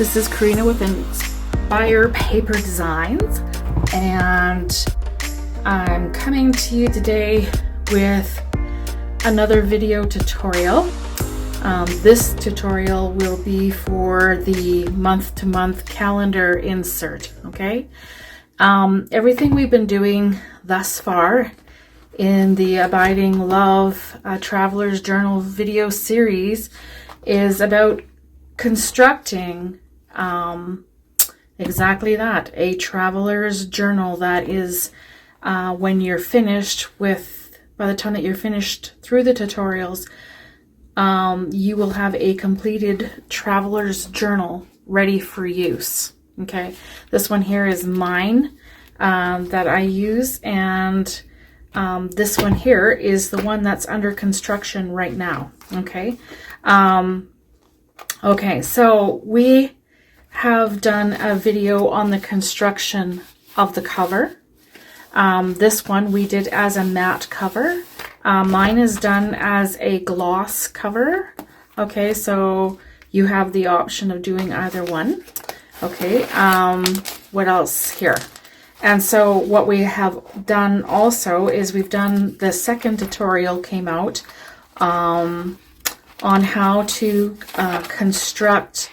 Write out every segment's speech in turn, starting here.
This is Karina with Inspire Paper Designs, and I'm coming to you today with another video tutorial. This tutorial will be for the month-to-month calendar insert, okay? Everything we've been doing thus far in the Abiding Love Traveler's Journal video series is about constructing exactly that, a traveler's journal that is when you're finished with, by the time that you're finished through the tutorials, you will have a completed traveler's journal ready for use. Okay, this one here is mine that I use, and this one here is the one that's under construction right now. Okay. Okay, so we have done a video on the construction of the cover. This one we did as a matte cover. Mine is done as a gloss cover. Okay, so you have the option of doing either one. Okay, what else here? And so what we have done also is we've done, the second tutorial came out on how to construct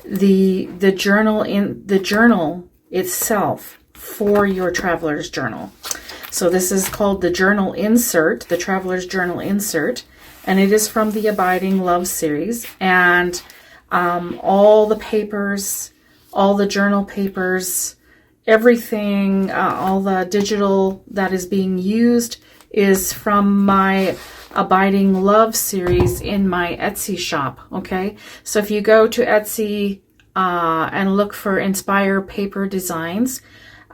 the journal itself for your traveler's journal. So this is called the journal insert, the traveler's journal insert, and it is from the Abiding Love series. And all the papers, all the journal papers, everything, all the digital that is being used is from my Abiding Love series in my Etsy shop. Okay, so if you go to Etsy and look for Inspire Paper Designs,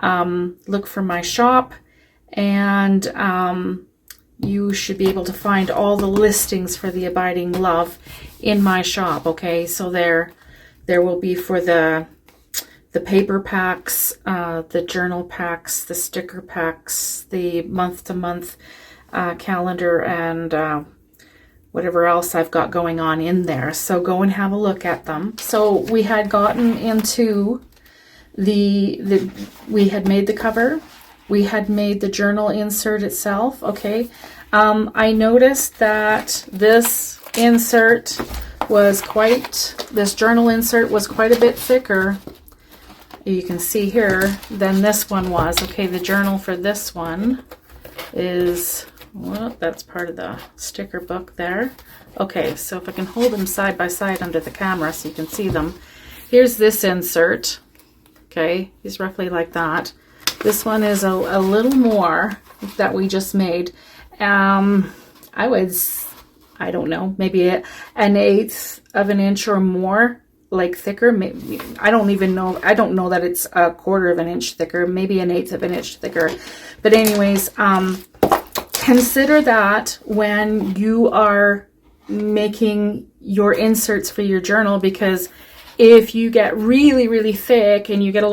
look for my shop, and you should be able to find all the listings for the Abiding Love in my shop. Okay, so there will be for the paper packs, the journal packs, the sticker packs, the month-to-month calendar, and whatever else I've got going on in there. So go and have a look at them. So we had gotten into we had made the cover, we had made the journal insert itself. Okay, I noticed that this journal insert was quite a bit thicker, you can see here, than this one was. Okay, the journal for this one is, well, that's part of the sticker book there. Okay, so if I can hold them side by side under the camera so you can see them. Here's this insert. Okay, it's roughly like that. This one is a little more that we just made. I don't know, maybe an 1/8 of an inch or more, like thicker. Maybe, I don't know that it's 1/4 of an inch thicker, maybe an 1/8 of an inch thicker. But anyways, consider that when you are making your inserts for your journal, because if you get really, really thick and you get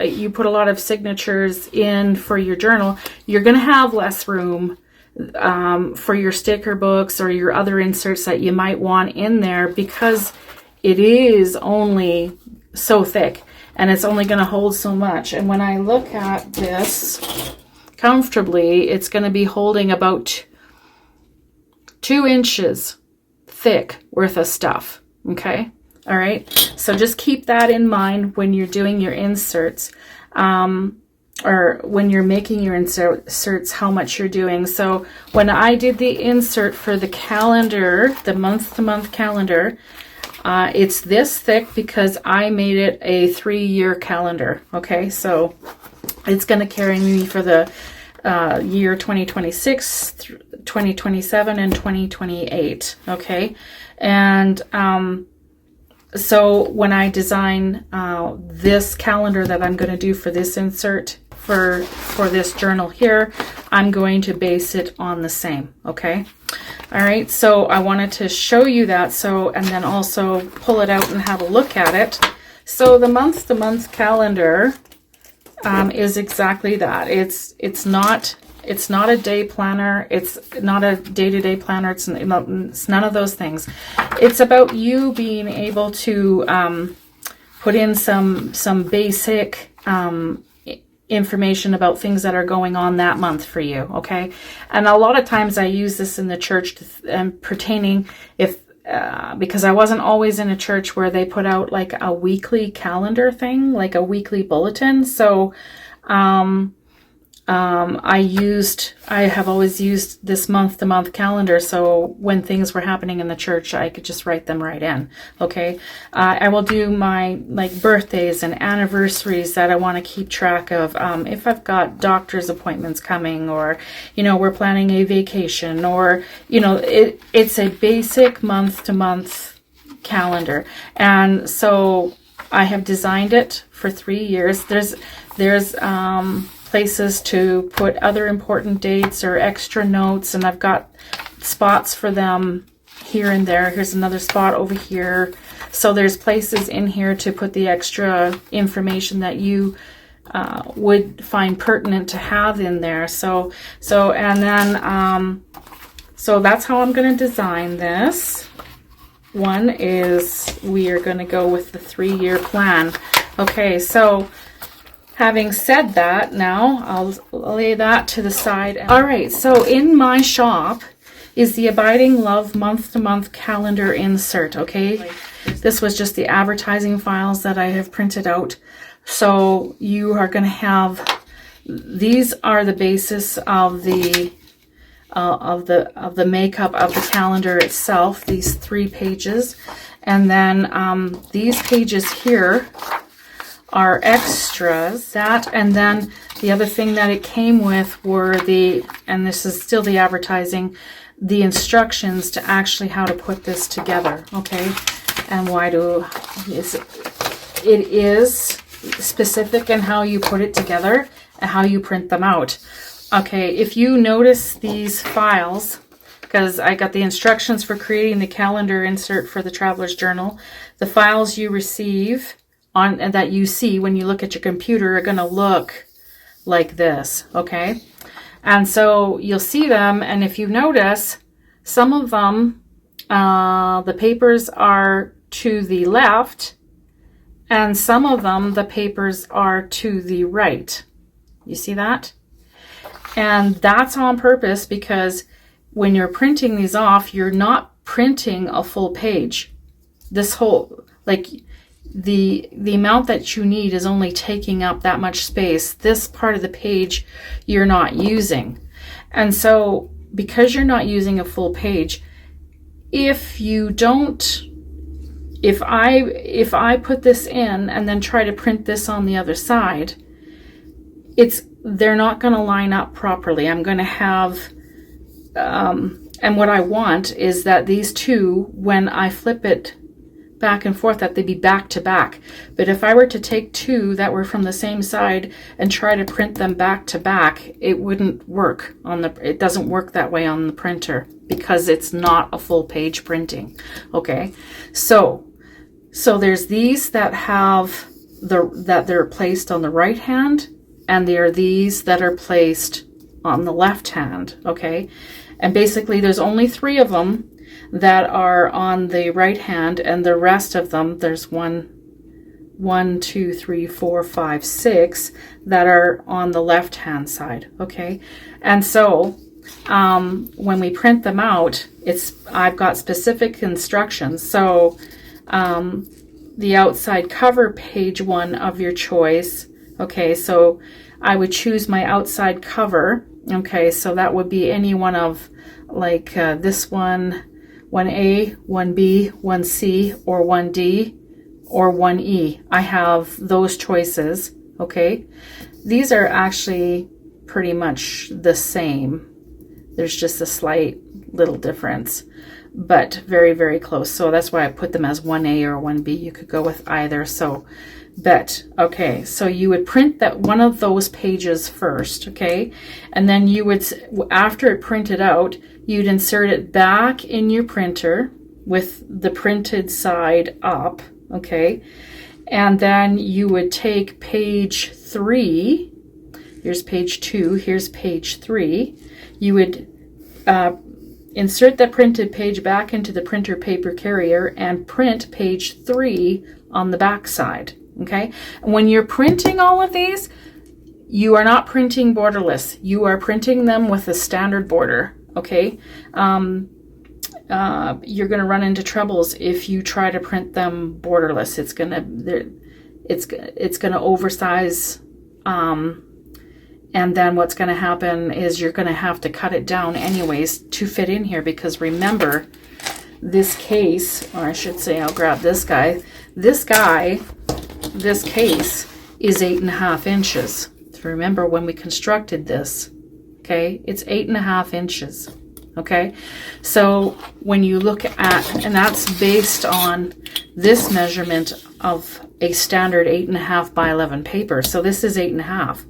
you put a lot of signatures in for your journal, you're going to have less room for your sticker books or your other inserts that you might want in there, because it is only so thick and it's only going to hold so much. And when I look at this comfortably, it's going to be holding about 2 inches thick worth of stuff. Okay. All right. So just keep that in mind when you're doing your inserts, or when you're making your inserts, how much you're doing. So when I did the insert for the calendar, the month-to-month calendar, it's this thick because I made it a 3-year calendar. Okay. So it's going to carry me for the year 2026, 2027, and 2028. Okay. And so when I design this calendar that I'm going to do for this insert for this journal here, I'm going to base it on the same. Okay. All right. So I wanted to show you that. So, and then also pull it out and have a look at it. So the month-to-month calendar is exactly that. It's not It's not a day planner. It's not a day-to-day planner. It's none of those things. It's about you being able to put in some basic information about things that are going on that month for you, okay? And a lot of times I use this in the church pertaining because I wasn't always in a church where they put out like a weekly calendar thing, like a weekly bulletin. So I have always used this month-to-month calendar, so when things were happening in the church, I could just write them right in, okay? I will do my, like, birthdays and anniversaries that I want to keep track of. If I've got doctor's appointments coming, or, you know, we're planning a vacation, or, you know, it's a basic month-to-month calendar. And so I have designed it for 3 years. There's places to put other important dates or extra notes, and I've got spots for them here and there. Here's another spot over here. So there's places in here to put the extra information that you would find pertinent to have in there. So that's how I'm going to design this. One is we are going to go with the 3-year plan. Okay, so having said that, now I'll lay that to the side. All right, so in my shop is the Abiding Love month-to-month calendar insert, okay? This was just the advertising files that I have printed out. So you are going to have, these are the basis of the makeup of the calendar itself, these 3 pages. And then these pages here are extras. And then the other thing that it came with were and this is still the advertising, the instructions to actually how to put this together, okay? And it is specific in how you put it together and how you print them out. Okay, if you notice these files, because I got the instructions for creating the calendar insert for the Traveler's Journal, the files you receive and that you see when you look at your computer are going to look like this, okay? And so you'll see them, and if you notice, some of them, the papers are to the left, and some of them, the papers are to the right. You see that? And that's on purpose, because when you're printing these off, you're not printing a full page. This whole, like, the amount that you need is only taking up that much space. This part of the page you're not using. And so because you're not using a full page, if I put this in and then try to print this on the other side, they're not going to line up properly. I'm going to have and what I want is that these two, when I flip it back and forth, that they be back to back. But if I were to take 2 that were from the same side and try to print them back to back, it wouldn't work it doesn't work that way on the printer, because it's not a full page printing. Okay, so there's these that have that they're placed on the right hand, and there are these that are placed on the left hand. Okay, and basically there's only 3 of them that are on the right hand, and the rest of them, there's 1, 2, 3, 4, 5, 6 that are on the left hand side. Okay, and so when we print them out, I've got specific instructions. So the outside cover, page 1 of your choice. Okay, so I would choose my outside cover. Okay, so that would be any one of, like, this one, 1A, 1B, 1C, or 1D, or 1E. I have those choices, okay? These are actually pretty much the same. There's just a slight little difference, but very, very close. So that's why I put them as 1A or 1B. You could go with either. Okay, so you would print that one of those pages first, okay? And then you would, after it printed out, you'd insert it back in your printer with the printed side up, okay? And then you would take page 3, here's page 2, here's page 3. You would insert the printed page back into the printer paper carrier and print page 3 on the back side. Okay, when you're printing all of these, you are not printing borderless. You are printing them with a standard border. Okay, you're going to run into troubles if you try to print them borderless. It's going to oversize, and then what's going to happen is you're going to have to cut it down anyways to fit in here, because remember, this case, or I should say, I'll grab this guy. This case is 8.5 inches. Remember when we constructed this, okay, it's 8.5 inches. Okay, so when you look at, and that's based on this measurement of a standard 8.5 by 11 paper. So this is 8.5.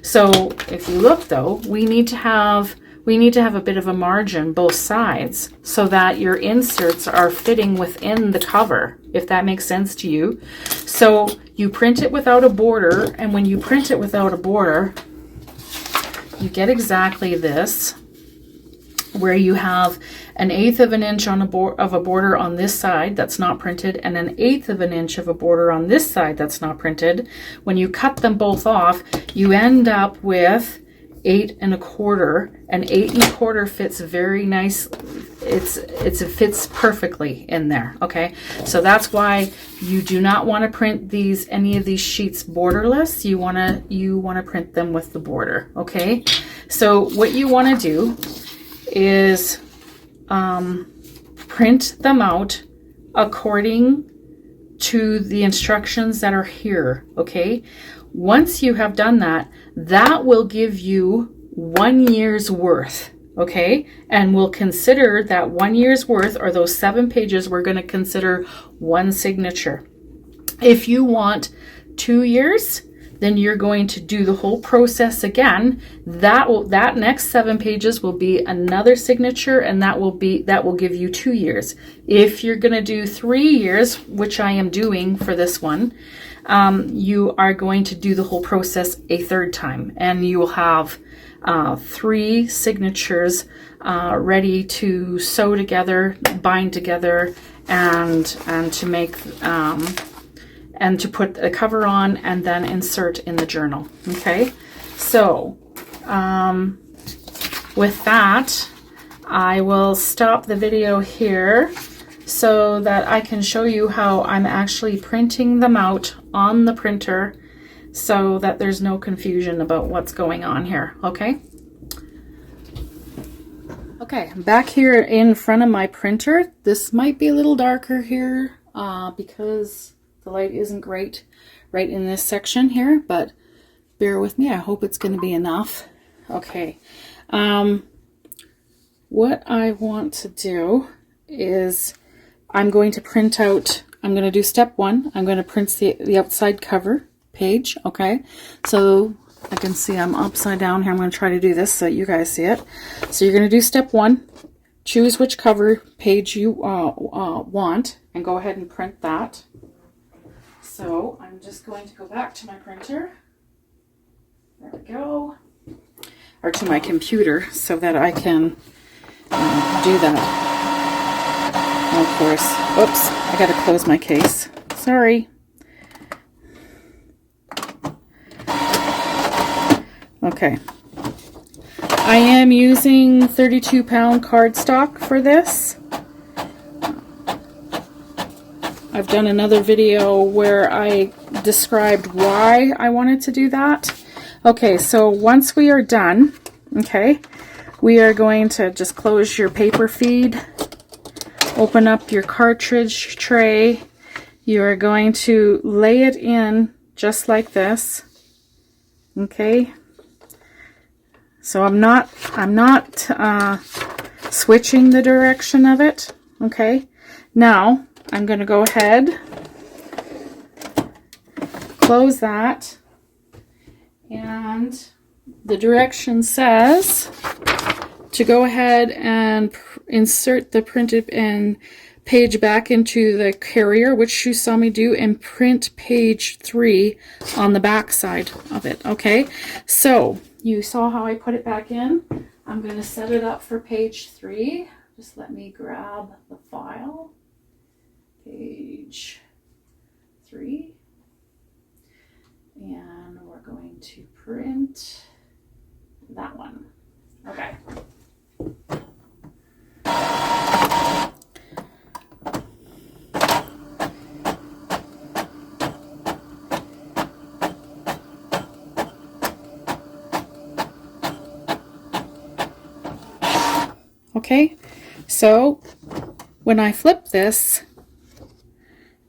So if you look though, we need to have a bit of a margin both sides so that your inserts are fitting within the cover, if that makes sense to you. So you print it without a border, and when you print it without a border, you get exactly this, where you have 1/8 of an inch on of a border on this side that's not printed, and 1/8 of an inch of a border on this side that's not printed. When you cut them both off, you end up with 8 1/4, and 8 1/4 fits very nice. It fits perfectly in there. Okay, so that's why you do not want to print any of these sheets borderless. You want to print them with the border. Okay, so what you want to do is print them out according to the instructions that are here. Okay, once you have done that, that will give you 1 year's worth. Okay, and we'll consider that 1 year's worth, or those 7 pages, we're going to consider one signature. If you want 2 years, then you're going to do the whole process again. That next 7 pages will be another signature, and that will give you 2 years. If you're going to do 3 years, which I am doing for this one, you are going to do the whole process a third time, and you will have 3 signatures ready to sew together, bind together, and to make and to put a cover on and then insert in the journal. Okay, so with that, I will stop the video here so that I can show you how I'm actually printing them out on the printer, so that there's no confusion about what's going on here. Okay, I'm back here in front of my printer. This might be a little darker here because the light isn't great right in this section here, but bear with me. I hope it's going to be enough. Okay, what I want to do is I'm going to print out, I'm going to do step 1. I'm going to print the outside cover page. Okay, so I can see I'm upside down here. I'm going to try to do this so you guys see it. So you're going to do step 1, choose which cover page you want, and go ahead and print that. So I'm just going to go back to my printer. There we go. Or to my computer so that I can do that. And of course, oops, I got to close my case. Sorry. Okay. I am using 32-pound cardstock for this. I've done another video where I described why I wanted to do that. Okay, so once we are done, okay, we are going to just close your paper feed, open up your cartridge tray. You are going to lay it in just like this. Okay. So I'm not switching the direction of it. Okay. Now I'm going to go ahead, close that, and the direction says to go ahead and insert the printed page back into the carrier, which you saw me do, and print page 3 on the back side of it. Okay, so you saw how I put it back in. I'm going to set it up for page 3. Just let me grab the file. Page 3. And we're going to print that one. Okay. Okay, so when I flip this,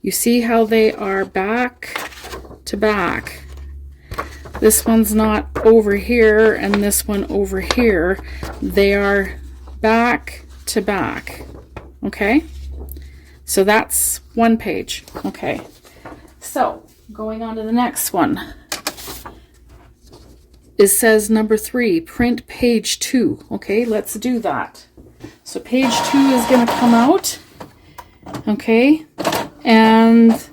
you see how they are back to back. This one's not over here and this one over here. They are back to back. Okay, so that's one page. Okay, so going on to the next one. It says number 3, print page 2. Okay, let's do that. So page 2 is going to come out. Okay, and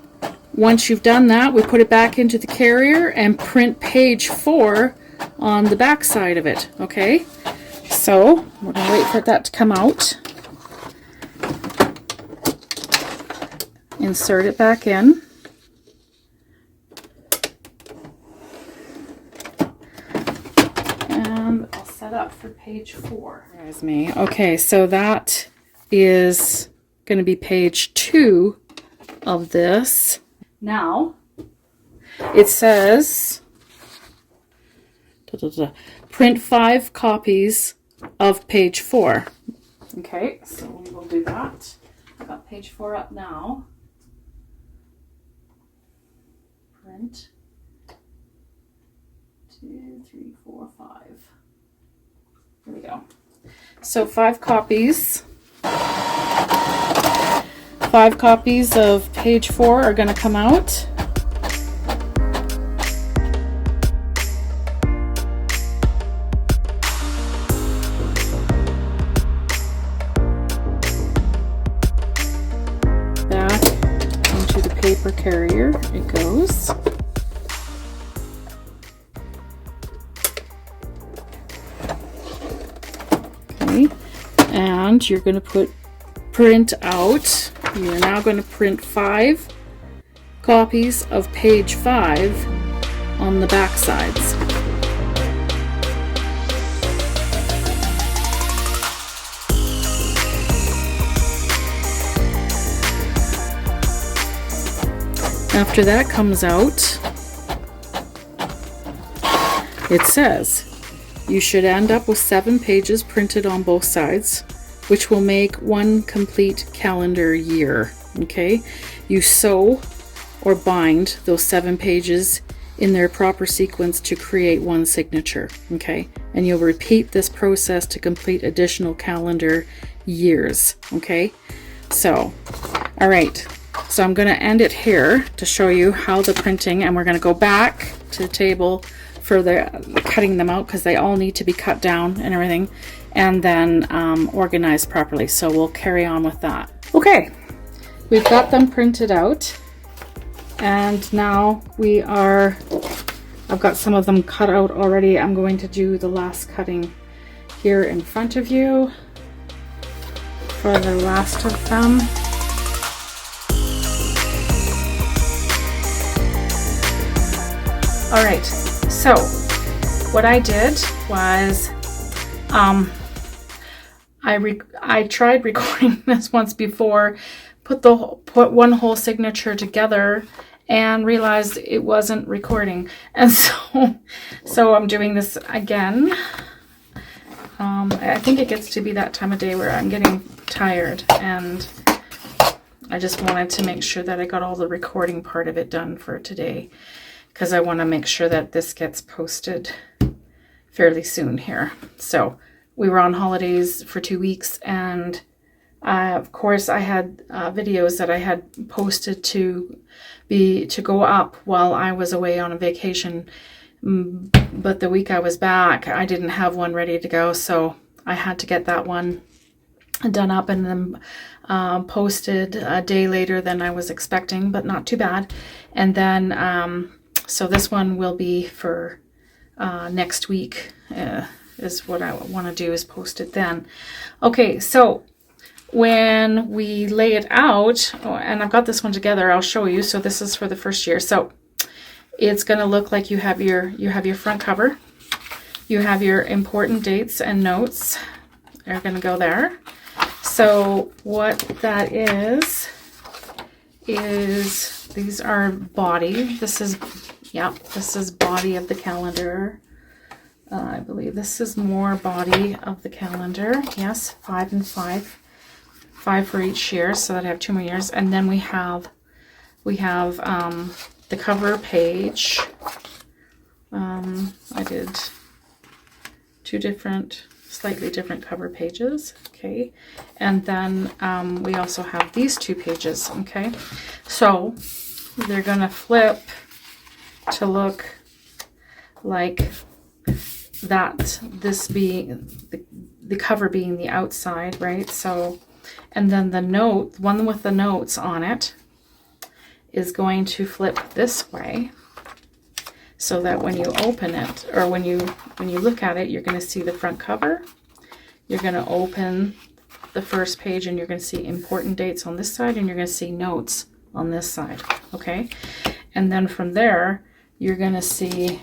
once you've done that, we put it back into the carrier and print page 4 on the back side of it. Okay, so we're going to wait for that to come out. Insert it back in. And I'll set up for page 4. There's me. Okay, so that is going to be page 2 of this. Now, it says print 5 copies of page 4. Okay, so we will do that. I've got page 4 up now. Print 2, 3, 4, 5. Here we go. So 5 copies. 5 copies of page 4 are going to come out. Back into the paper carrier it goes. Okay, and you're going to print out. You're now going to print 5 copies of page 5 on the back sides. After that comes out, it says you should end up with 7 pages printed on both sides, which will make 1 complete calendar year. Okay, you sew or bind those 7 pages in their proper sequence to create 1 signature. Okay, and you'll repeat this process to complete additional calendar years. Okay, so all right, so I'm going to end it here to show you how the printing, and we're going to go back to the table for the cutting them out because they all need to be cut down and everything, and then organized properly. So we'll carry on with that. Okay, we've got them printed out, and now I've got some of them cut out already. I'm going to do the last cutting here in front of you for the last of them. All right, so what I did was I tried recording this once before, put one whole signature together and realized it wasn't recording, and so I'm doing this again. I think it gets to be that time of day where I'm getting tired, and I just wanted to make sure that I got all the recording part of it done for today, because I want to make sure that this gets posted fairly soon here. So we were on holidays for 2 weeks, and of course I had videos that I had posted to go up while I was away on a vacation, but the week I was back I didn't have one ready to go, so I had to get that one done up and then posted a day later than I was expecting, but not too bad. And then so this one will be for next week, is what I want to do, is post it then. Okay, so when we lay it out, and I've got this one together, I'll show you. So this is for the first year. So it's going to look like you have your front cover. You have your important dates and notes are going to go there. So what that is these are body. This is body of the calendar. I believe this is more body of the calendar. Yes, 5 and 5. 5 for each year, so that I have 2 more years. And then we have the cover page. I did 2 slightly different cover pages. Okay, and then we also have these 2 pages. Okay, so they're gonna flip to look like that, this being the cover being the outside, right? So, and then the one with the notes on it is going to flip this way, so that when you open it, or when you look at it, you're going to see the front cover. You're going to open the first page and you're going to see important dates on this side, and you're going to see notes on this side. Okay, and then from there you're going to see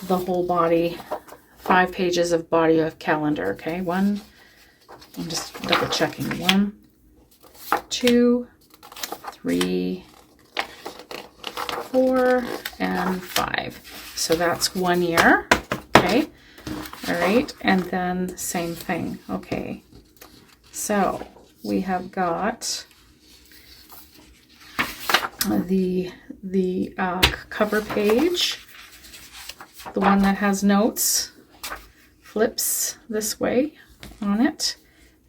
the whole body, 5 pages of body of calendar. Okay, I'm just double checking. 1, 2, 3, 4, and 5. So that's 1 year. Okay, all right, and then same thing. Okay, so we have got the cover page. The one that has notes flips this way on it,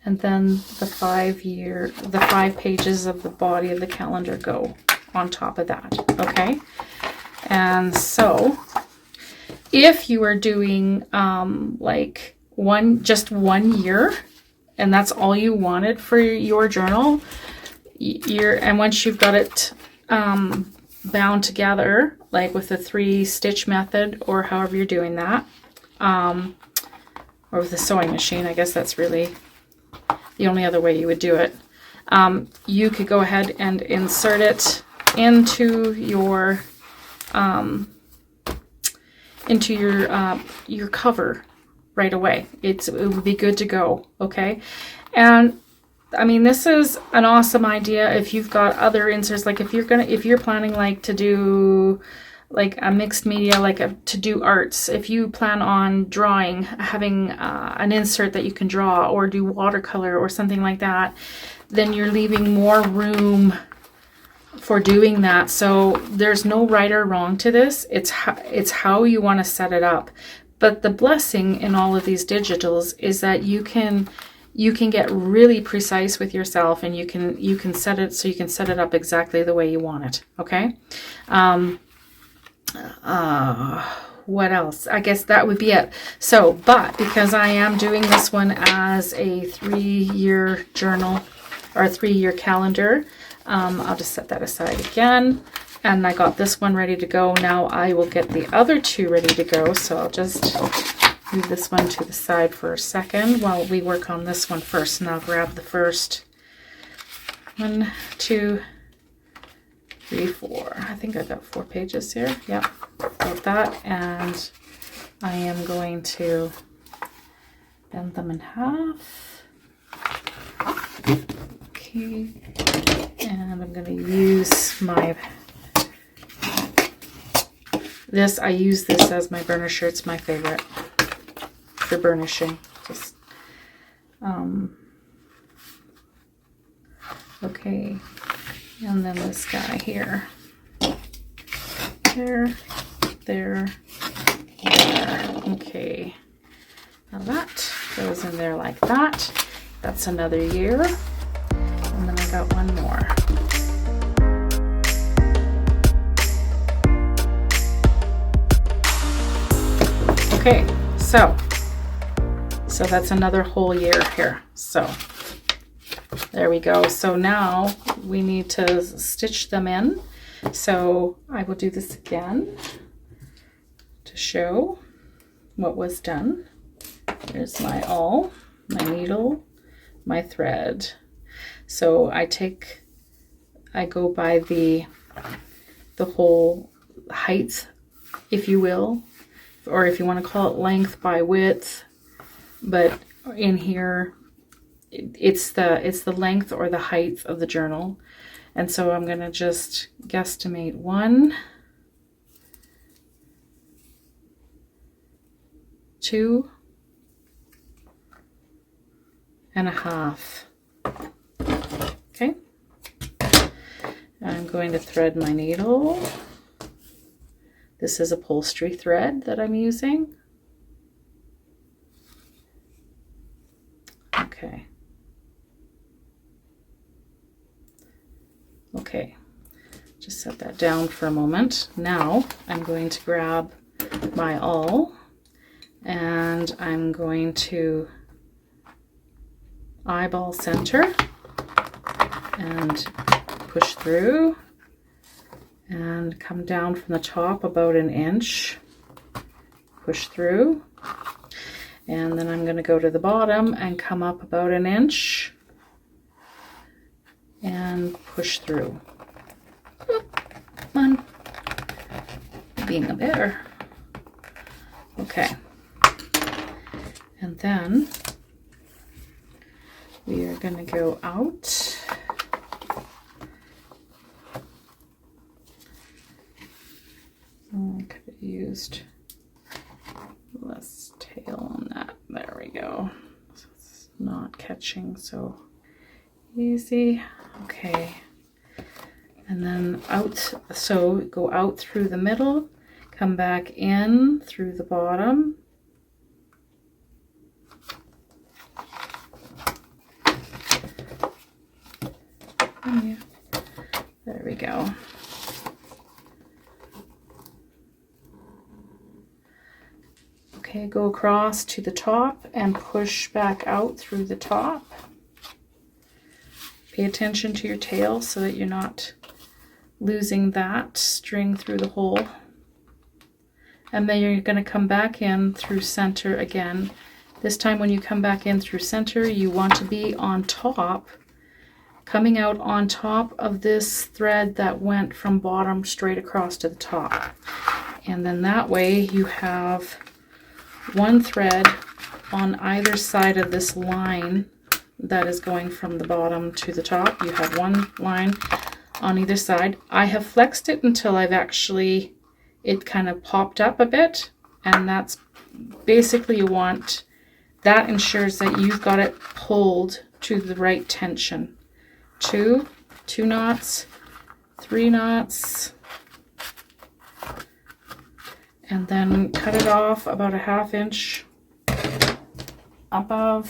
and then the 5 pages of the body of the calendar go on top of that. Okay, and so if you are doing like just 1 year, and that's all you wanted for your journal, and once you've got it bound together, like with the 3 stitch method, or however you're doing that, or with a sewing machine, I guess that's really the only other way you would do it. You could go ahead and insert it into your cover right away. It would be good to go. Okay, and I mean, this is an awesome idea if you've got other inserts. Like if you're planning like to do like a mixed media, to do arts, if you plan on drawing, having an insert that you can draw or do watercolor or something like that, then you're leaving more room for doing that. So there's no right or wrong to this. It's how you want to set it up. But the blessing in all of these digitals is that you can get really precise with yourself, and you can set it so you can set it up exactly the way you want it. Okay. What else? I guess that would be it. So, but because I am doing this one as a 3-year journal or a 3-year calendar, I'll just set that aside again. And I got this one ready to go. Now I will get the other 2 ready to go. So I'll just move this one to the side for a second while we work on this one first. And I'll grab the first 1, 2, 3, 4. I think I've got 4 pages here. Yep, got that. And I am going to bend them in half. Okay, and I'm going to use I use this as my burnisher. It's my favorite for burnishing. Just okay, and then this guy here. There. Okay, now that goes in there like that. That's another year. And then I got 1 more. Okay, so that's another whole year here. So there we go. So now we need to stitch them in. So I will do this again to show what was done. There's my awl, my needle, my thread. So I go by the whole height, if you will, or if you want to call it length by width. But in here, it's the length or the height of the journal. And so I'm going to just guesstimate 1, 2 and a half. Okay. I'm going to thread my needle. This is upholstery thread that I'm using. Okay. Okay, just set that down for a moment. Now I'm going to grab my awl and I'm going to eyeball center and push through and come down from the top about 1 inch, push through, and then I'm going to go to the bottom and come up about 1 inch and push through. Come on, being a bear. Okay, and then we are going to go out. I could have used less tail on that. There we go. So it's not catching so easy. Okay, and then out, so go out through the middle, come back in through the bottom, yeah. There we go. Okay, go across to the top and push back out through the top. Pay attention to your tail so that you're not losing that string through the hole. And then you're going to come back in through center again. This time when you come back in through center, you want to be on top, coming out on top of this thread that went from bottom straight across to the top. And then that way you have one thread on either side of this line that is going from the bottom to the top. You have one line on either side. I have flexed it until I've actually, it kind of popped up a bit, and that's basically, you want, that ensures that you've got it pulled to the right tension. Two knots, 3 knots, and then cut it off about 1/2 inch above,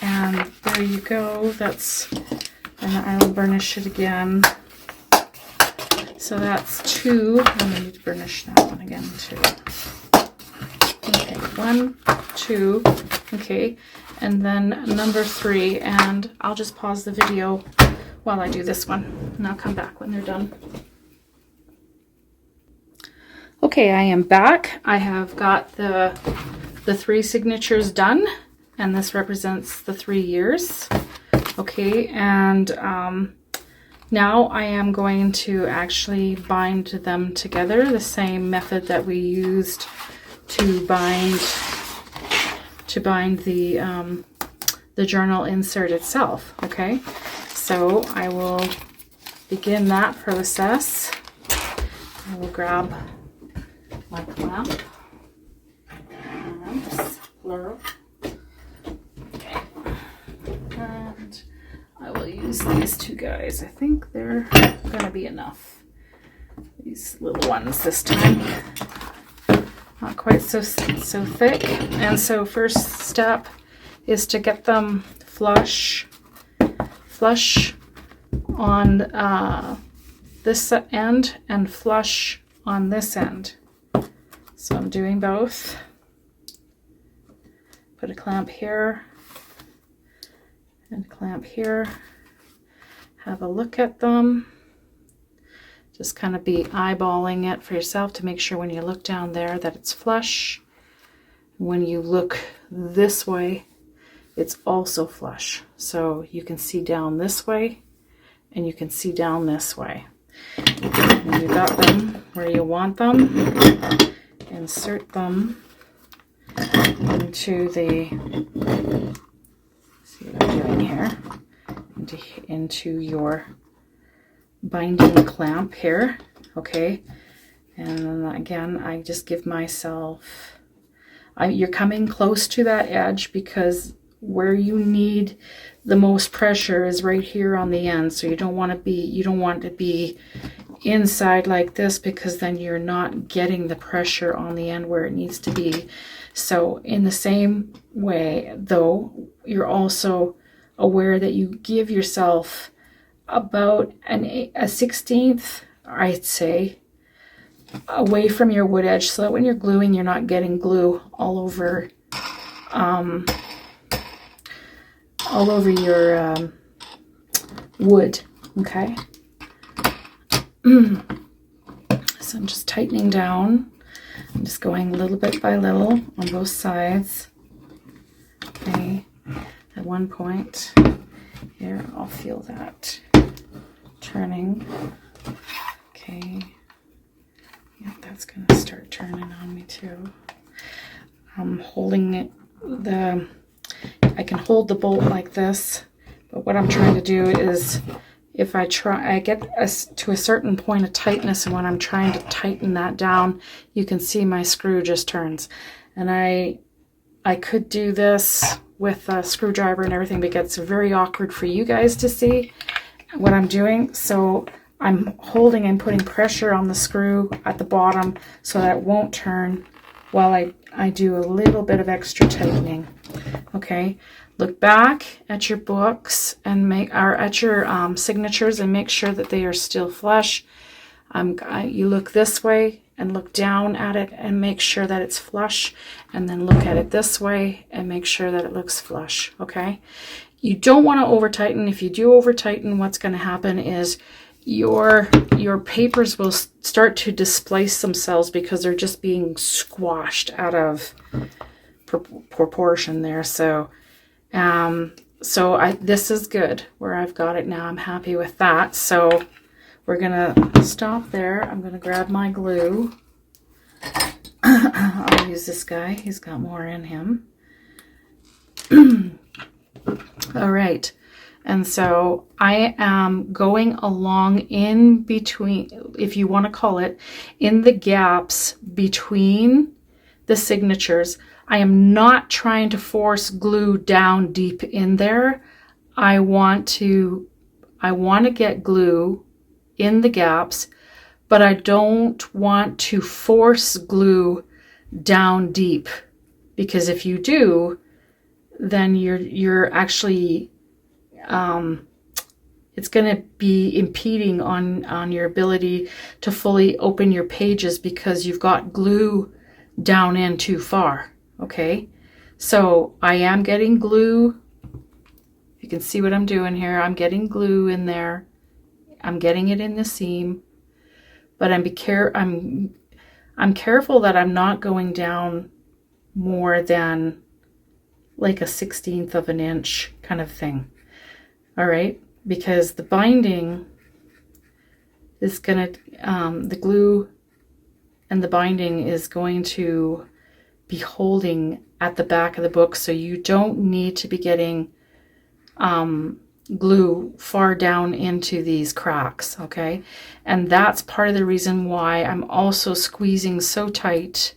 and there you go. That's, and I'll burnish it again. So that's 2. I'm going to need to burnish that one again too. Okay, 1, 2, okay, and then number 3, and I'll just pause the video while I do this one, and I'll come back when they're done. Okay, I am back. I have got the 3 signatures done, and this represents the 3 years. Okay, and now I am going to actually bind them together, the same method that we used to bind the journal insert itself. Okay, so I will begin that process. I will grab my clamp and splurl. Okay, and I will use these 2 guys. I think they're gonna be enough. These little ones this time, not quite so thick. And so first step is to get them flush on this end and flush on this end. So I'm doing both. Put a clamp here and a clamp here. Have a look at them. Just kind of be eyeballing it for yourself to make sure when you look down there that it's flush. When you look this way, it's also flush. So you can see down this way and you can see down this way. And you got them where you want them. Insert them into the, see what I'm doing here, into your binding clamp here, okay? And again, I just give myself, you're coming close to that edge because where you need the most pressure is right here on the end. So you don't want to be inside like this, because then you're not getting the pressure on the end where it needs to be. So in the same way, though, you're also aware that you give yourself about a 1/16, I'd say, away from your wood edge, so that when you're gluing, you're not getting glue all over your wood. Okay. So I'm just tightening down. I'm just going little bit by little on both sides. Okay. At one point here, I'll feel that turning. Okay. Yeah, that's going to start turning on me too. I'm holding it, I can hold the bolt like this, but what I'm trying to do is, if I get to a certain point of tightness, and when I'm trying to tighten that down, you can see my screw just turns. And I could do this with a screwdriver and everything, but it gets very awkward for you guys to see what I'm doing. So I'm holding and putting pressure on the screw at the bottom so that it won't turn while I do a little bit of extra tightening. Okay, look back at your books and at your signatures and make sure that they are still flush. You look this way and look down at it and make sure that it's flush, and then look at it this way and make sure that it looks flush. Okay, you don't want to over tighten. If you do over tighten, what's going to happen is your papers will start to displace themselves because they're just being squashed out of proportion there. So this is good where I've got it now. I'm happy with that. So we're gonna stop there. I'm gonna grab my glue. I'll use this guy. He's got more in him. All right. And so I am going along in between, if you want to call it, in the gaps between the signatures. I am not trying to force glue down deep in there. I want to get glue in the gaps, but I don't want to force glue down deep, because if you do, then you're actually it's going to be impeding on your ability to fully open your pages because you've got glue down in too far. Okay, so I am getting glue. You can see what I'm doing here. I'm getting glue in there. I'm getting it in the seam, but I'm careful that I'm not going down more than like a 1/16 of an inch kind of thing. All right, because the binding is gonna, the glue and the binding is going to be holding at the back of the book, so you don't need to be getting glue far down into these cracks, okay? And that's part of the reason why I'm also squeezing so tight,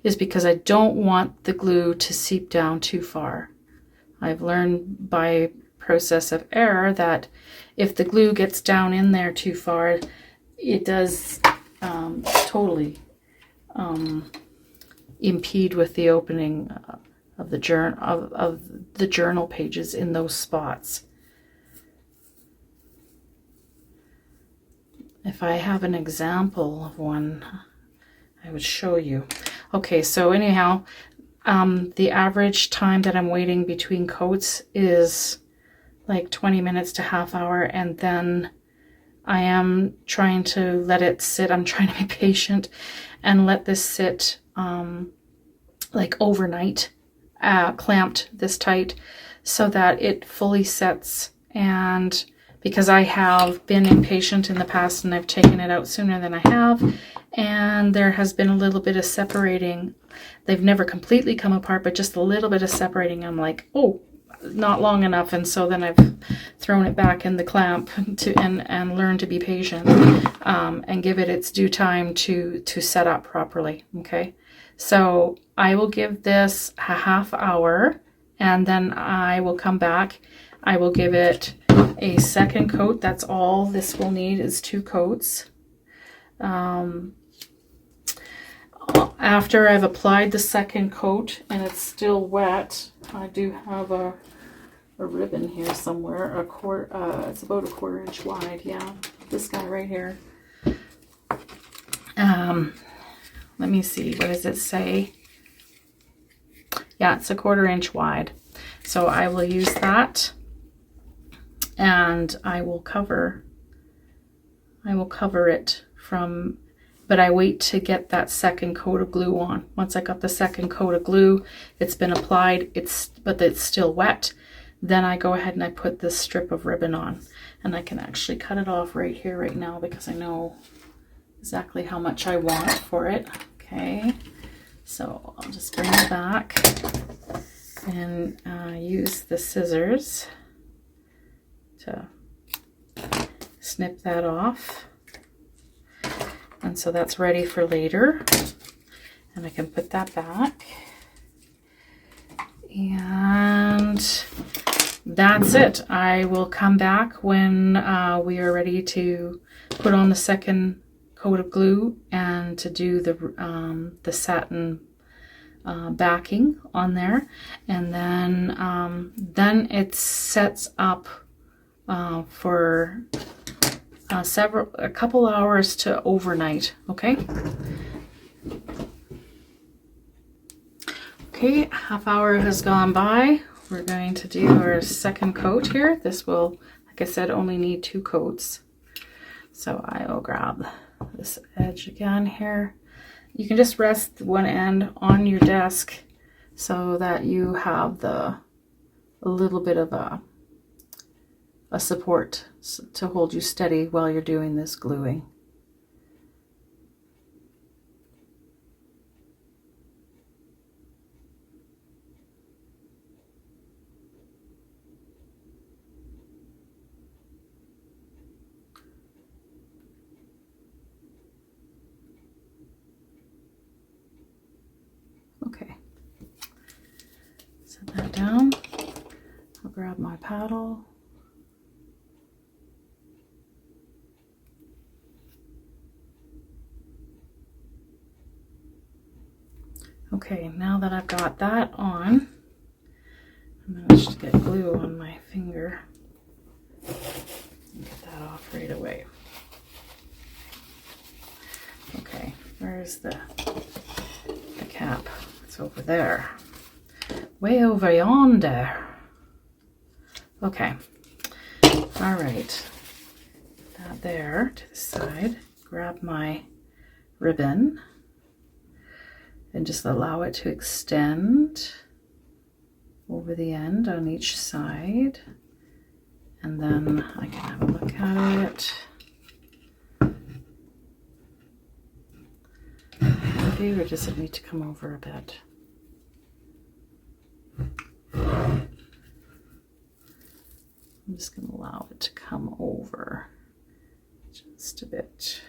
is because I don't want the glue to seep down too far. I've learned by process of error that if the glue gets down in there too far, it does totally impede with the opening of the journal pages in those spots. If I have an example of one, I would show you. Okay, so anyhow, the average time that I'm waiting between coats is like 20 minutes to half hour, and then I am trying to let it sit. I'm trying to be patient and let this sit like overnight, clamped this tight so that it fully sets and because I have been impatient in the past and I've taken it out sooner than I have, and there has been a little bit of separating. They've never completely come apart, but just a little bit of separating. I'm like, oh, not long enough, and so then I've thrown it back in the clamp and learned to be patient, and give it its due time to set up properly. Okay, so I will give this a half hour, and then I will come back. I will give it a second coat. That's all this will need is 2 coats. After I've applied the second coat and it's still wet, I do have a ribbon here somewhere. It's about a 1/4 inch wide. Yeah, this guy right here. Let me see. What does it say? Yeah, it's a 1/4 inch wide. So I will use that, and I will cover it from. But I wait to get that second coat of glue on. Once I got the second coat of glue, it's been applied, but it's still wet. Then I go ahead and I put this strip of ribbon on. And I can actually cut it off right here, right now, because I know exactly how much I want for it. Okay, so I'll just bring it back and use the scissors to snip that off. And so that's ready for later. And I can put that back. And that's it. I will come back when we are ready to put on the second coat of glue and to do the satin backing on there. And then it sets up for a couple hours to overnight. Okay, half hour has gone by. We're going to do our second coat here. This will, like I said, only need 2 coats. So I will grab this edge again here. You can just rest one end on your desk so that you have a little bit of a support to hold you steady while you're doing this gluing. Okay, set that down. I'll grab my paddle. Okay, now that I've got that on, I managed to get glue on my finger. Get that off right away. Okay, where's the cap? It's over there. Way over yonder. Okay. All right. That there to the side. Grab my ribbon and just allow it to extend over the end on each side. And then I can have a look at it. Maybe, or does it need to come over a bit? I'm just going to allow it to come over just a bit.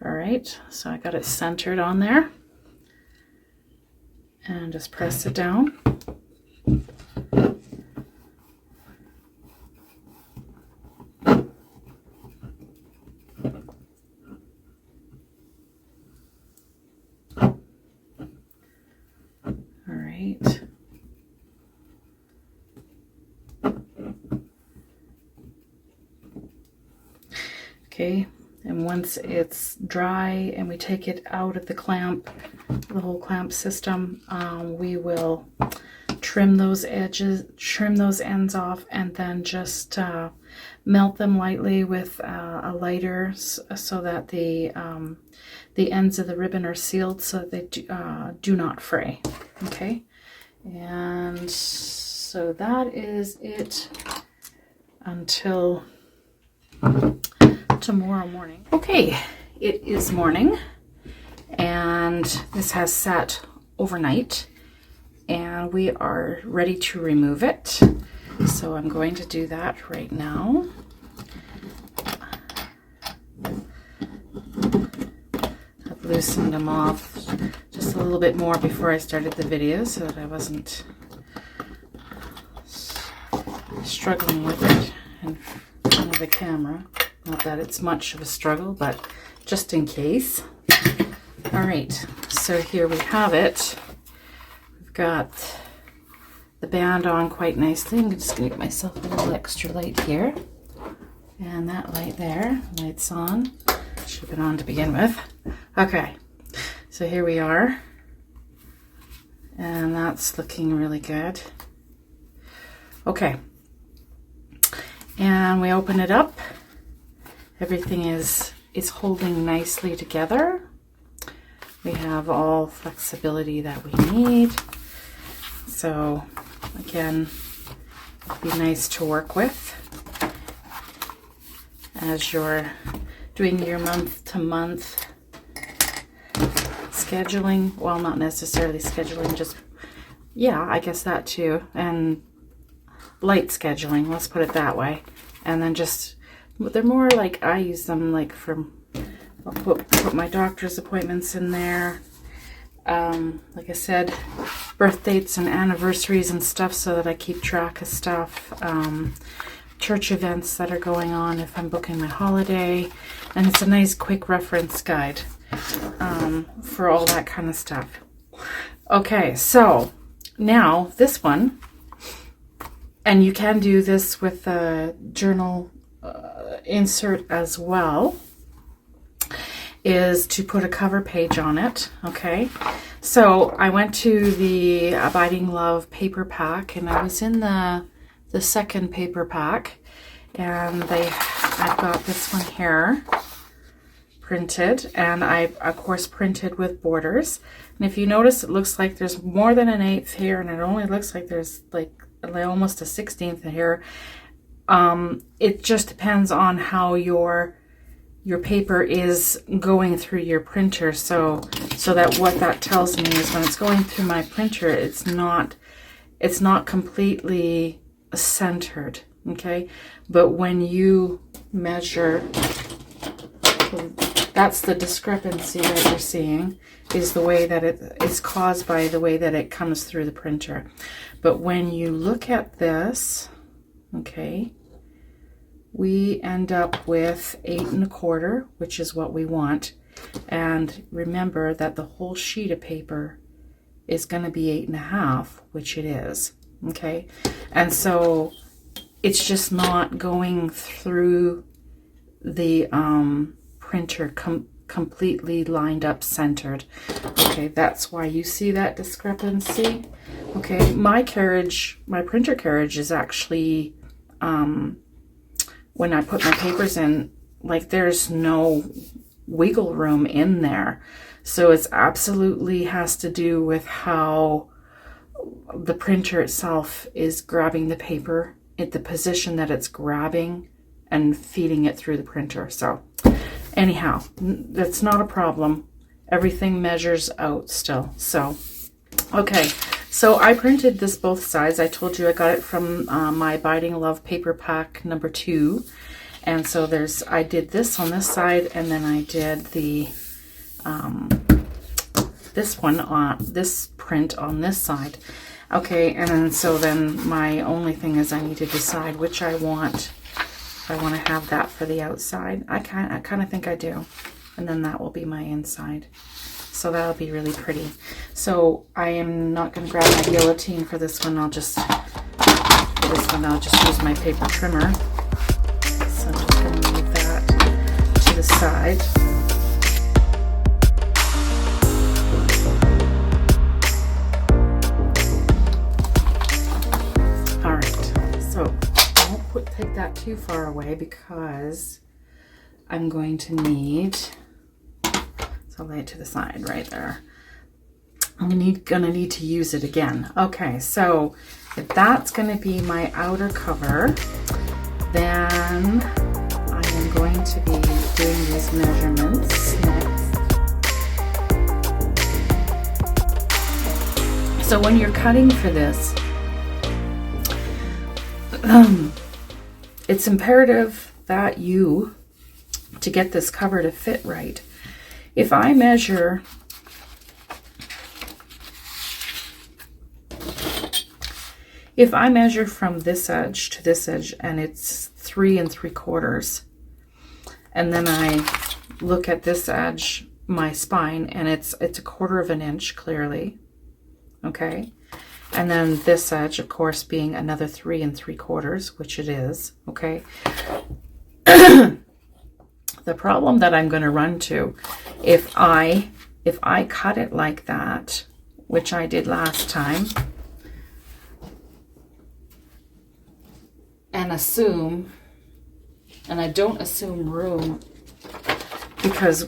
All right, so I got it centered on there. And just press it down. Okay, and once it's dry and we take it out of the clamp, the whole clamp system, we will trim those edges, trim those ends off, and then just melt them lightly with a lighter so that the ends of the ribbon are sealed so that they do not fray. Okay, and So that is it until tomorrow morning. Okay, it is morning, and this has sat overnight, and we are ready to remove it. So I'm going to do that right now. I've loosened them off just a little bit more before I started the video so that I wasn't struggling with it in front of the camera. Not that it's much of a struggle, but just in case. All right, so here we have it. We've got the band on quite nicely. I'm just going to get myself a little extra light here. And that light there, light's on. Should have been on to begin with. Okay, so here we are. And that's looking really good. Okay. And we open it up. Everything is holding nicely together. We have all flexibility that we need. So again, it'd be nice to work with as you're doing your month-to-month scheduling. Well, not necessarily scheduling, just, yeah, I guess that too. And light scheduling, let's put it that way. And then just, they're more like, I use them like for, I'll put my doctor's appointments in there. Like I said, birth dates and anniversaries and stuff so that I keep track of stuff. Church events that are going on if I'm booking my holiday. And it's a nice quick reference guide for all that kind of stuff. Okay, so now this one, and you can do this with a journal insert as well, is to put a cover page on it. Okay, so I went to the Abiding Love paper pack, and I was in the second paper pack, and I've got this one here printed, and I of course printed with borders. And if you notice, it looks like there's more than an 1/8 here, and it only looks like there's like almost a 1/16 here. It just depends on how your paper is going through your printer. So that what that tells me is when it's going through my printer, it's not completely centered. Okay, but when you measure, that's the discrepancy that you're seeing, is the way that it is caused by the way that it comes through the printer. But when you look at this, okay, we end up with 8 1/4, which is what we want. And remember that the whole sheet of paper is going to be 8 1/2, which it is. Okay, and so it's just not going through the printer completely lined up, centered. Okay, that's why you see that discrepancy. Okay, my printer carriage is actually, when I put my papers in, like there's no wiggle room in there. So it's absolutely has to do with how the printer itself is grabbing the paper at the position that it's grabbing and feeding it through the printer. So anyhow, that's not a problem. Everything measures out still. So, okay. So I printed this both sides. I told you I got it from my Abiding Love paper pack number 2. And so I did this on this side, and then I did the this print on this side. Okay, and then my only thing is I need to decide which I want. If I want to have that for the outside. I kind of think I do. And then that will be my inside. So that'll be really pretty. So I am not going to grab my guillotine for this one. I'll just use my paper trimmer. So I'm just going to move that to the side. All right. So I won't take that too far away because I'm going to need. So I'll lay it to the side right there. I'm gonna need to use it again. Okay, so if that's going to be my outer cover, then I am going to be doing these measurements next. So when you're cutting for this, it's imperative that to get this cover to fit right. If I measure from this edge to this edge and it's 3 3/4, and then I look at this edge, my spine, and it's 1/4 of an inch clearly, okay, and then this edge, of course, being another 3 3/4, which it is, okay. The problem that I'm going to run to, if I cut it like that, which I did last time, and I don't assume room, because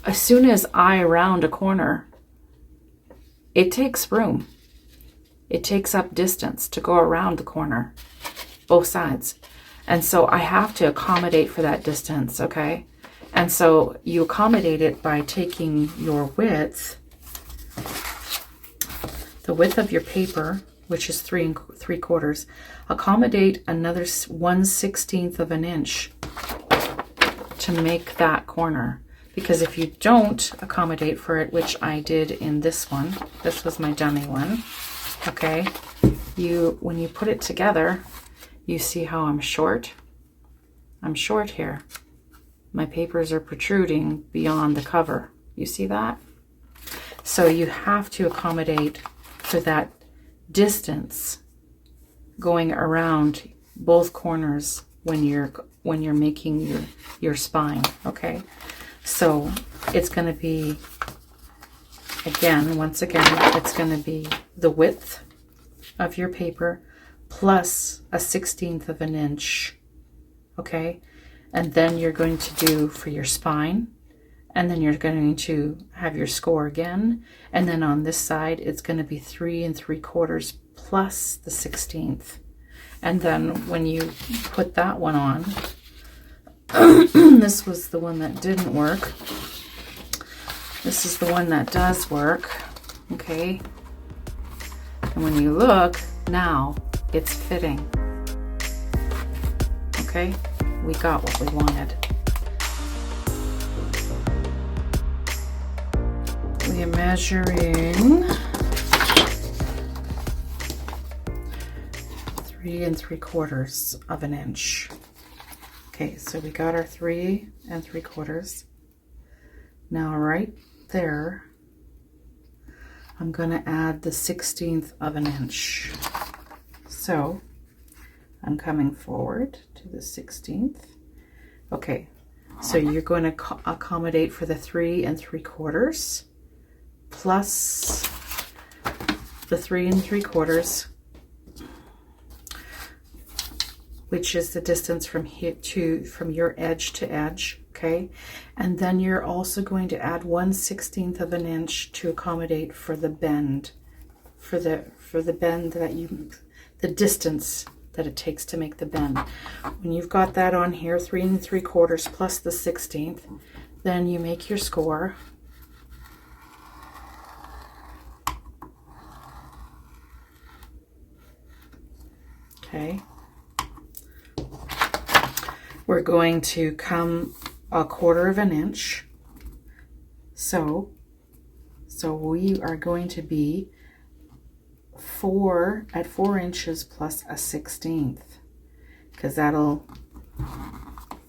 as soon as I round a corner, it takes room. It takes up distance to go around the corner, both sides. And so I have to accommodate for that distance, okay? And so you accommodate it by taking your width, the width of your paper, which is 3 3/4, accommodate another 1/16 of an inch to make that corner. Because if you don't accommodate for it, which I did in this one, this was my dummy one, okay? When you put it together, you see how I'm short? I'm short here. My papers are protruding beyond the cover. You see that? So you have to accommodate for that distance going around both corners when you're making your spine, okay? So it's going to be, once again, it's going to be the width of your paper plus a 1/16 of an inch, okay? And then you're going to do for your spine, and then you're going to have your score again, and then on this side it's going to be 3 3/4 plus the 1/16. And then when you put that one on, this was the one that didn't work. This is the one that does work, okay? And when you look, now it's fitting, okay? We got what we wanted. We are measuring 3 3/4 of an inch. Okay, so we got our 3 3/4. Now right there, I'm going to add the 1/16 of an inch. So I'm coming forward to the 1/16. Okay, so you're going to accommodate for the 3 3/4 plus the 3 3/4, which is the distance from your edge to edge, okay? And then you're also going to add 1/16 of an inch to accommodate for the bend, for the bend the distance that it takes to make the bend. When you've got that on here, 3 3/4 plus the 1/16, then you make your score. Okay. We're going to come 1/4 of an inch. So we are going to be 4 inches plus a 1/16, because that'll,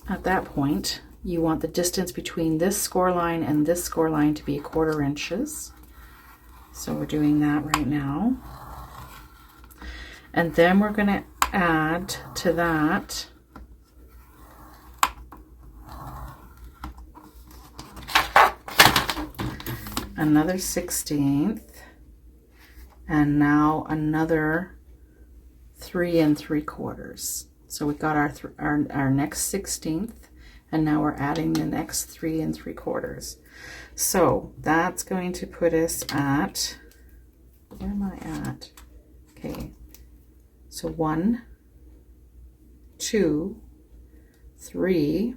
at that point, you want the distance between this score line and this score line to be 1/4 inches. So we're doing that right now. And then we're going to add to that another 1/16, and now another 3 3/4. So we got our next 1/16, and now we're adding the next 3 3/4. So that's going to put us at, where am I at? Okay, so 1, 2, 3,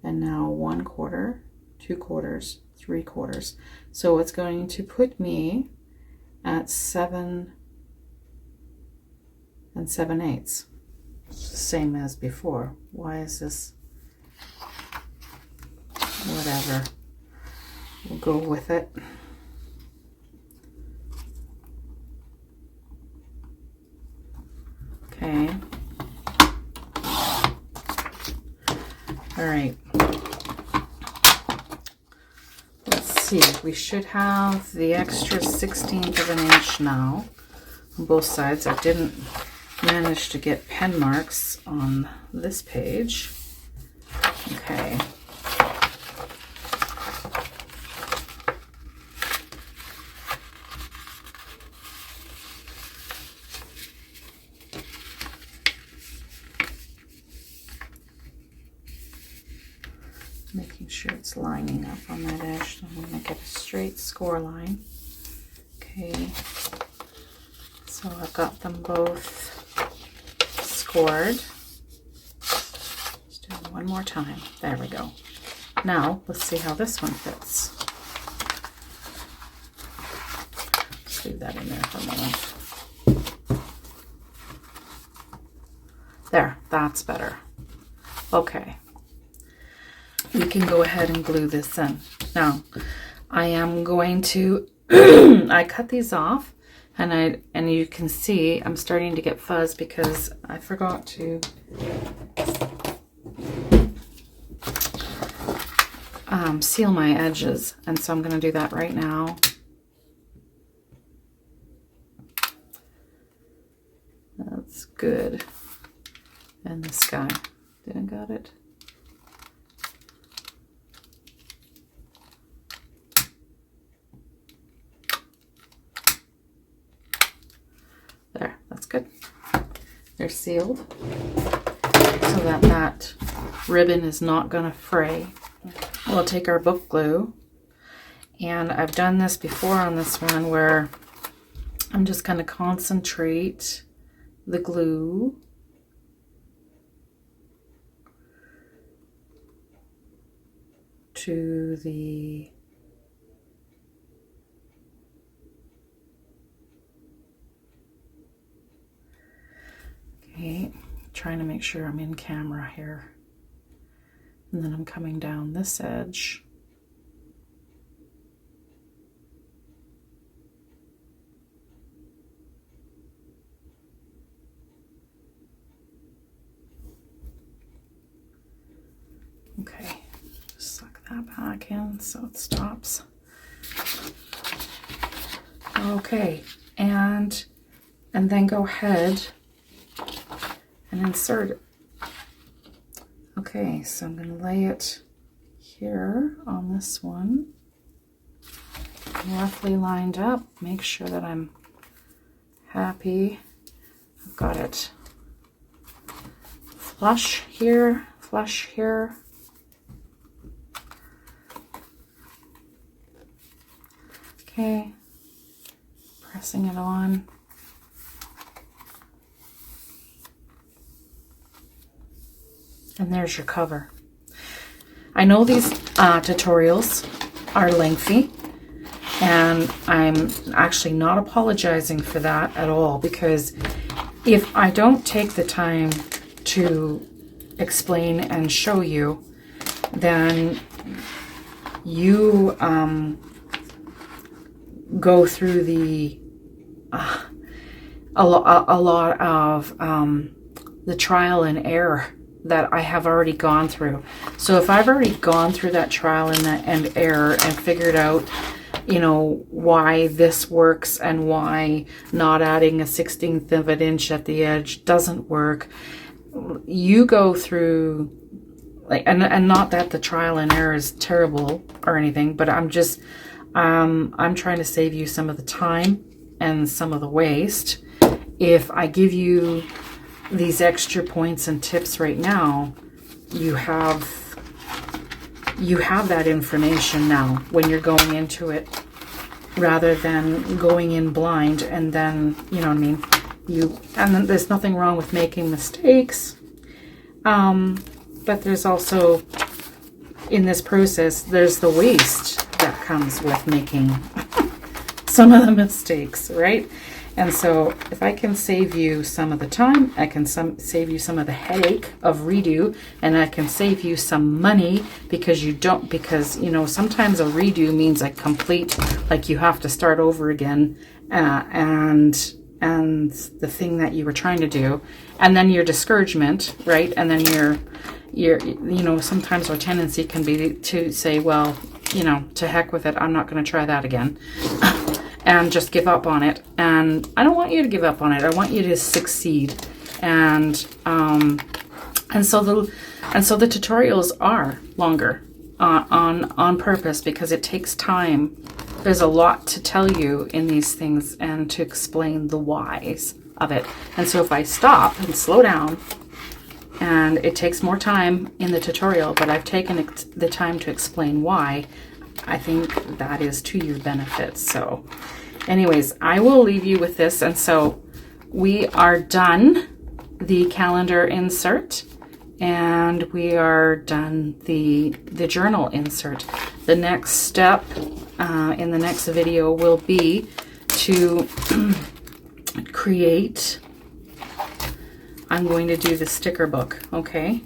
and now 1/4, 2/4, 3/4. So it's going to put me at 7 7/8. Same as before. Why is this? Whatever. We'll go with it. Okay. All right. Let's see. We should have the extra 1/16 of an inch now on both sides. I didn't manage to get pen marks on this page. Okay. Making sure it's lining up on that edge. I'm going to get a straight score line. Okay, so I've got them both scored. Let's do it one more time. There we go. Now, let's see how this one fits. Just leave that in there for a moment. There, that's better. Okay. We can go ahead and glue this in. Now, I am going to, I cut these off, and you can see I'm starting to get fuzz because I forgot to seal my edges, and so I'm going to do that right now. That's good. And this guy, didn't got it. There, that's good. They're sealed so that that ribbon is not going to fray. We'll take our book glue, and I've done this before on this one where I'm just going to concentrate the glue to the okay, trying to make sure I'm in camera here. And then I'm coming down this edge. Okay, just suck that back in so it stops. Okay, and then go ahead and insert it. Okay, so I'm going to lay it here on this one, roughly lined up. Make sure that I'm happy. I've got it flush here, flush here. Okay, pressing it on. And there's your cover. I know these tutorials are lengthy, and I'm actually not apologizing for that at all, because if I don't take the time to explain and show you, then you go through the a lot of the trial and error that I have already gone through. So if I've already gone through that trial and error and figured out, you know, why this works and why not adding a 1/16 of an inch at the edge doesn't work, you go through, like, and not that the trial and error is terrible or anything, but I'm just I'm trying to save you some of the time and some of the waste. If I give you these extra points and tips right now, you have that information now when you're going into it. rather than going in blind and then, you know what I mean, and then there's nothing wrong with making mistakes, but there's also, in this process, there's the waste that comes with making some of the mistakes, right? And so if I can save you some of the time, I can save you some of the headache of redo, and I can save you some money because you know, sometimes a redo means a complete, like you have to start over again, and the thing that you were trying to do, and then your discouragement, right? And then your you know, sometimes our tendency can be to say, well, you know, to heck with it, I'm not going to try that again. And just give up on it. And I don't want you to give up on it. I want you to succeed. And so the tutorials are longer on purpose, because it takes time. There's a lot to tell you in these things and to explain the whys of it. And so if I stop and slow down, and it takes more time in the tutorial, but I've taken the time to explain why, I think that is to your benefit. So anyways, I will leave you with this. And so we are done the calendar insert, and we are done the journal insert. The next step in the next video will be to create, I'm going to do the sticker book, okay?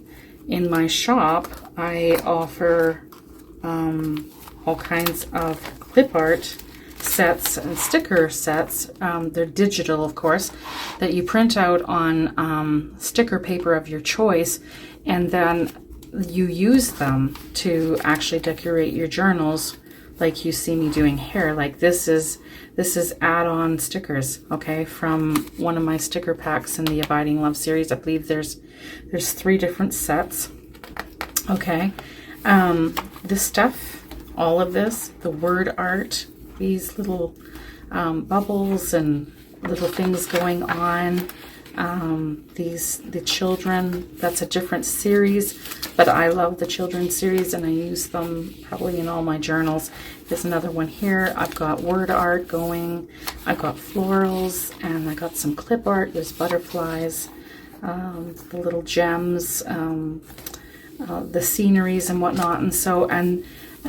In my shop, I offer all kinds of clip art sets and sticker sets. They're digital, of course, that you print out on sticker paper of your choice, and then you use them to actually decorate your journals, like you see me doing here. Like this is add-on stickers, okay, from one of my sticker packs in the Abiding Love series. I believe there's 3 different sets, okay. This stuff, all of this, the word art, these little bubbles and little things going on, the children, that's a different series, but I love the children's series and I use them probably in all my journals. There's another one here. I've got word art going, I've got florals, and I got some clip art. There's butterflies, the little gems, the sceneries and whatnot. And so, and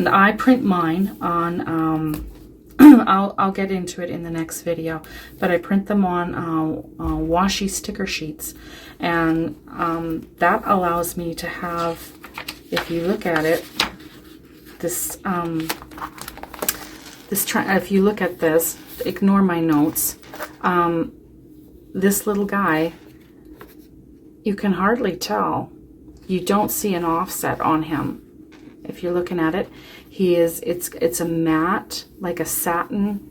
I print mine on, I'll get into it in the next video, but I print them on washi sticker sheets, and that allows me to have, if you look at it, this if you look at this, ignore my notes, this little guy, you can hardly tell. You don't see an offset on him. If you're looking at it, it's a matte, like a satin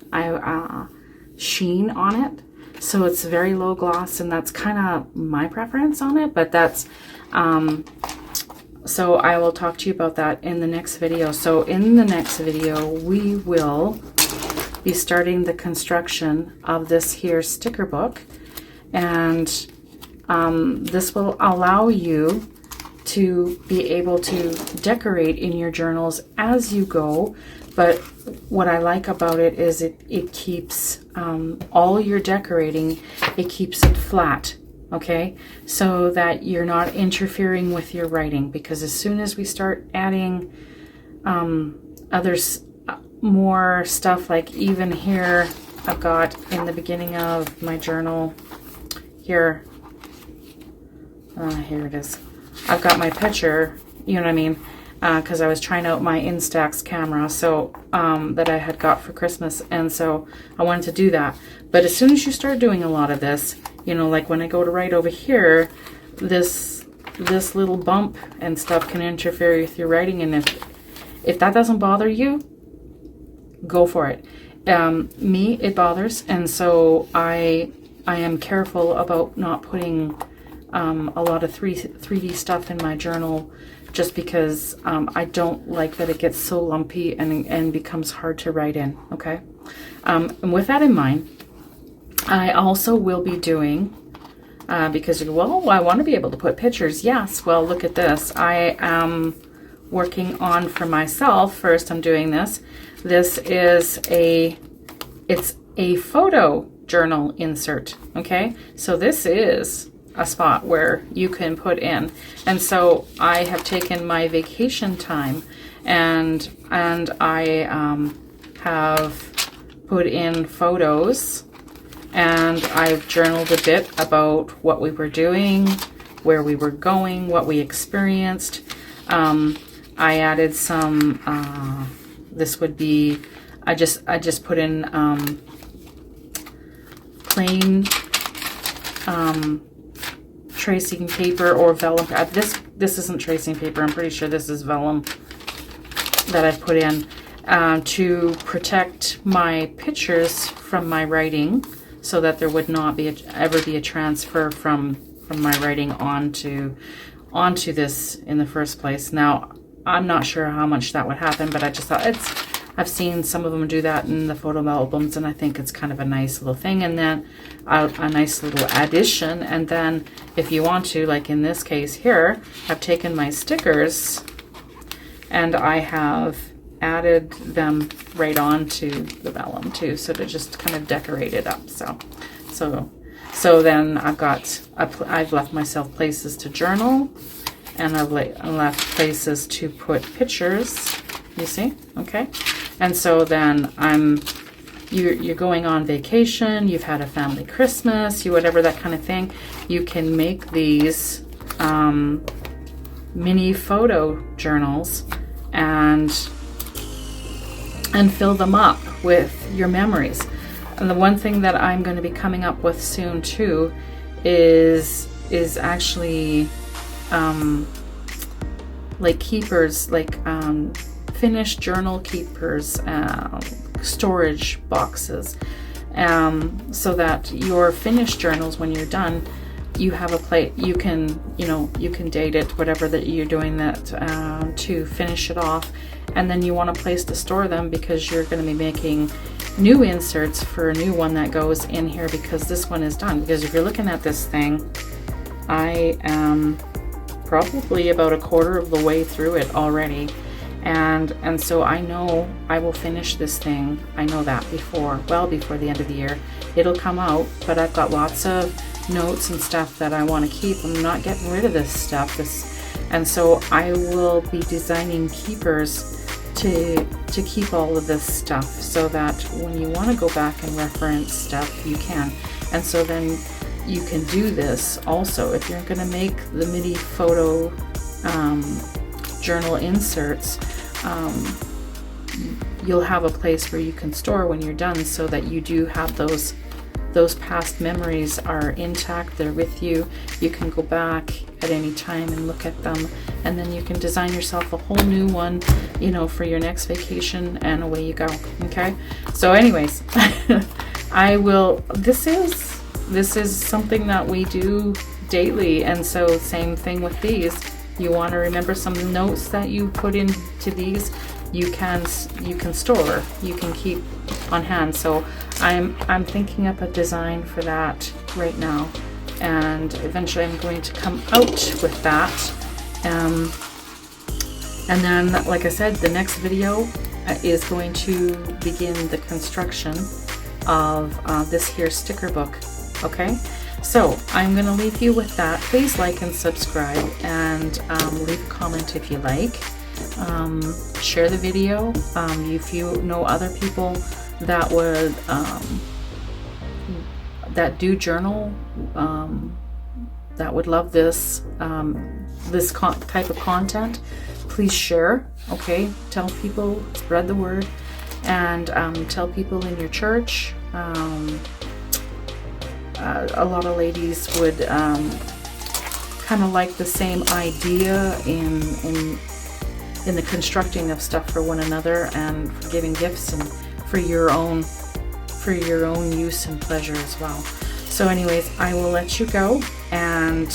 sheen on it. So it's very low gloss, and that's kind of my preference on it, but that's, so I will talk to you about that in the next video. So in the next video, we will be starting the construction of this here sticker book, and this will allow you to be able to decorate in your journals as you go. But what I like about it is it keeps all your decorating, it keeps it flat, okay? So that you're not interfering with your writing, because as soon as we start adding more stuff, like even here, I've got in the beginning of my journal here, here it is. I've got my picture, you know what I mean, because I was trying out my Instax camera, so that I had got for Christmas, and so I wanted to do that. But as soon as you start doing a lot of this, you know, like when I go to write over here, this little bump and stuff can interfere with your writing, and if that doesn't bother you, go for it. Me, it bothers, and so I am careful about not putting a lot of 3D stuff in my journal, just because I don't like that it gets so lumpy and becomes hard to write in, okay? And with that in mind, I also will be doing, because you go, well, I want to be able to put pictures. Yes, well, look at this. I am working on, for myself, first I'm doing this. This is a it's a photo journal insert. Okay, so this is a spot where you can put in, and so I have taken my vacation time and I have put in photos, and I've journaled a bit about what we were doing, where we were going, what we experienced. I added some, this would be, I just put in plain tracing paper or vellum. This isn't tracing paper. I'm pretty sure this is vellum that I've put in to protect my pictures from my writing, so that there would not be ever be a transfer from my writing onto this in the first place. Now, I'm not sure how much that would happen, but I just thought I've seen some of them do that in the photo albums, and I think it's kind of a nice little thing, and then a nice little addition. And then if you want to, like in this case here, I've taken my stickers and I have added them right onto the vellum too, so to just kind of decorate it up. So then I've left myself places to journal, and I've left places to put pictures, you see, okay? And so then you're going on vacation, you've had a family Christmas, whatever, that kind of thing. You can make these mini photo journals and fill them up with your memories. And the one thing that I'm going to be coming up with soon too is actually like keepers, like finished journal keepers, storage boxes, so that your finished journals, when you're done, you have a place, you can date it, whatever that you're doing that to finish it off, and then you want a place to store them, because you're going to be making new inserts for a new one that goes in here, because this one is done. Because if you're looking at this thing, I am probably about a quarter of the way through it already, and so I know I will finish this thing. I know that before the end of the year it'll come out, but I've got lots of notes and stuff that I want to keep. I'm not getting rid of this stuff, and so I will be designing keepers to keep all of this stuff, so that when you want to go back and reference stuff, you can. And so then you can do this also if you're going to make the mini photo journal inserts. You'll have a place where you can store when you're done, so that you do have those past memories are intact, they're with you. You can go back at any time and look at them, and then you can design yourself a whole new one, for your next vacation, and away you go. Okay, so anyways, this is something that we do daily, and so same thing with these. You want to remember some notes that you put into these, you can store, you can keep on hand. So I'm thinking up a design for that right now, and eventually I'm going to come out with that. And then, like I said, the next video is going to begin the construction of this here sticker book. Okay, so I'm going to leave you with that. Please like and subscribe, and leave a comment if you like. Share the video if you know other people that would that do journal, that would love this type of content. Please share. Okay, tell people, spread the word, and tell people in your church. A lot of ladies would kind of like the same idea in the constructing of stuff for one another, and for giving gifts, and for your own use and pleasure as well. So anyways, I will let you go, and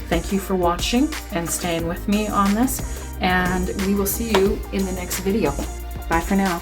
thank you for watching and staying with me on this, and we will see you in the next video. Bye for now.